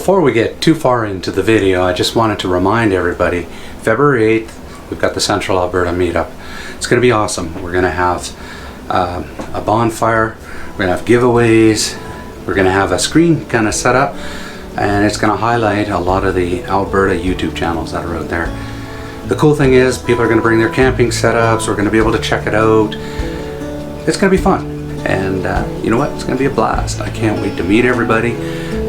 Before we get too far into the video, I just wanted to remind everybody, February 8th, we've got the Central Alberta meetup. It's going to be awesome. We're going to have a bonfire, we're going to have giveaways, we're going to have a screen kind of set up, and it's going to highlight a lot of the Alberta YouTube channels that are out there. The cool thing is people are going to bring their camping setups, we're going to be able to check it out. It's going to be fun. And you know what? It's going to be a blast. I can't wait to meet everybody.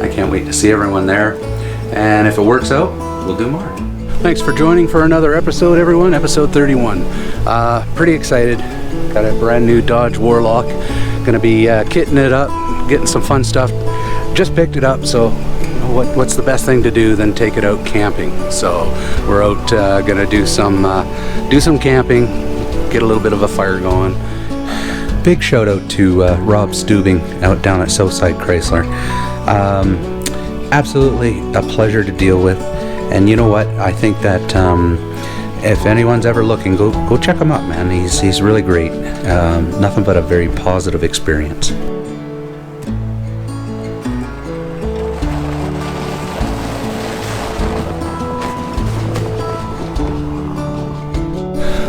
I can't wait to see everyone there. And if it works out, we'll do more. Thanks for joining for another episode, everyone. Episode 31. Pretty excited. Got a brand new Dodge Warlock. Gonna be kitting it up, getting some fun stuff. Just picked it up, so what's the best thing to do than take it out camping? So we're out gonna do some camping, get a little bit of a fire going. Big shout out to Rob Stubing out down at Southside Chrysler. Absolutely a pleasure to deal with, and you know what? I think that if anyone's ever looking, go check him out, man. He's really great. Nothing but a very positive experience.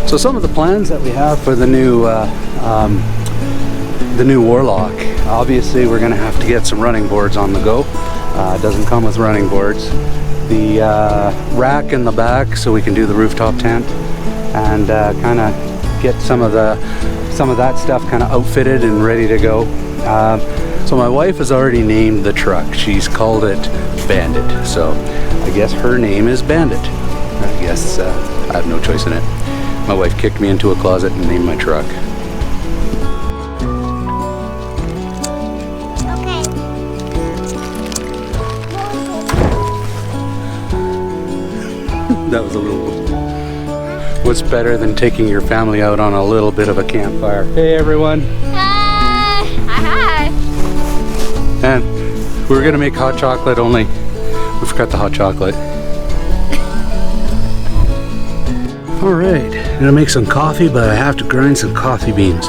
So some of the plans that we have for the new Warlock, obviously we're going to have to get some running boards on the go. It doesn't come with running boards. The rack in the back so we can do the rooftop tent, and kind of get some of that stuff kind of outfitted and ready to go. So my wife has already named the truck. She's called it Bandit. So I guess her name is Bandit. I guess I have no choice in it. My wife kicked me into a closet and named my truck. That was a little... What's better than taking your family out on a little bit of a campfire? Hey everyone! Hi! Hi! And we were gonna make hot chocolate, only we forgot the hot chocolate. Alright, I'm gonna make some coffee, but I have to grind some coffee beans.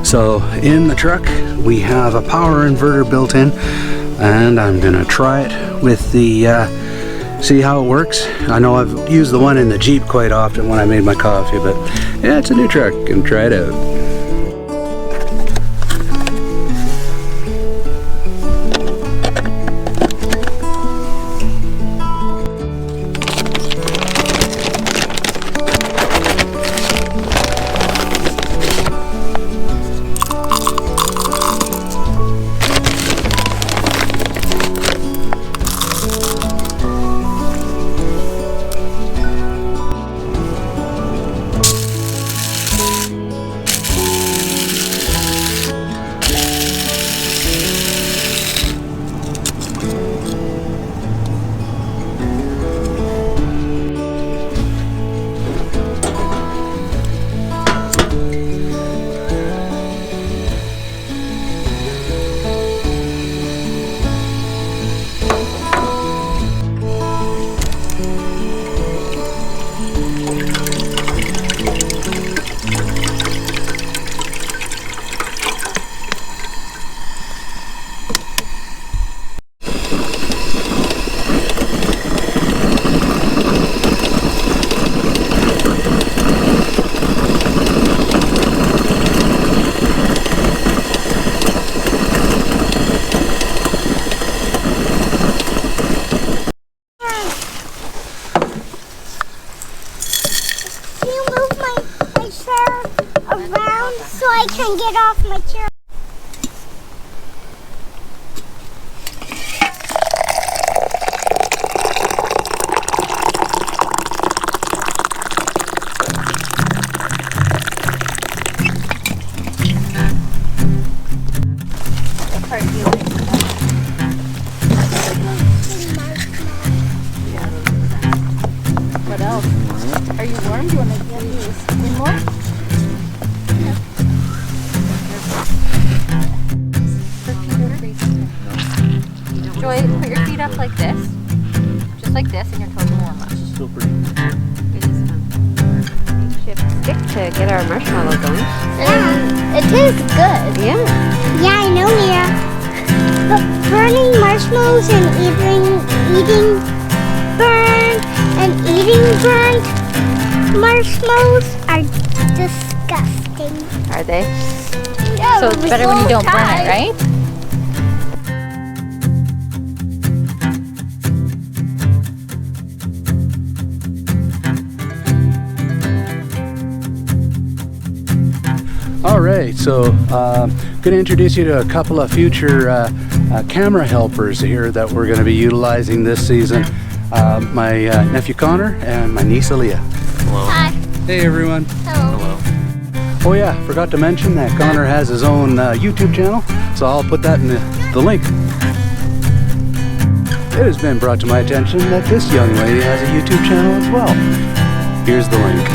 So in the truck we have a power inverter built in, and I'm gonna try it with the see how it works. I know I've used the one in the Jeep quite often when I made my coffee, but yeah, it's a new truck, and try it out. So I can get off my chair. What else? Are you warm? Do you want to get these? Any more? Joy, put your feet up like this. Just like this, and your toes will warm up. Still pretty. It is fun. We have a stick to get our marshmallow going. It tastes good. Yeah. Yeah, I know, Mia. But burning marshmallows and eating burnt marshmallows are disgusting. Are they? Yeah, So it's better when you don't burn it, right? All right, so going to introduce you to a couple of future camera helpers here that we're going to be utilizing this season. My nephew Connor and my niece Aaliyah. Hello. Hi. Hey everyone. Hello. Hello. Oh yeah, forgot to mention that Connor has his own YouTube channel, so I'll put that in the link. It has been brought to my attention that this young lady has a YouTube channel as well. Here's the link.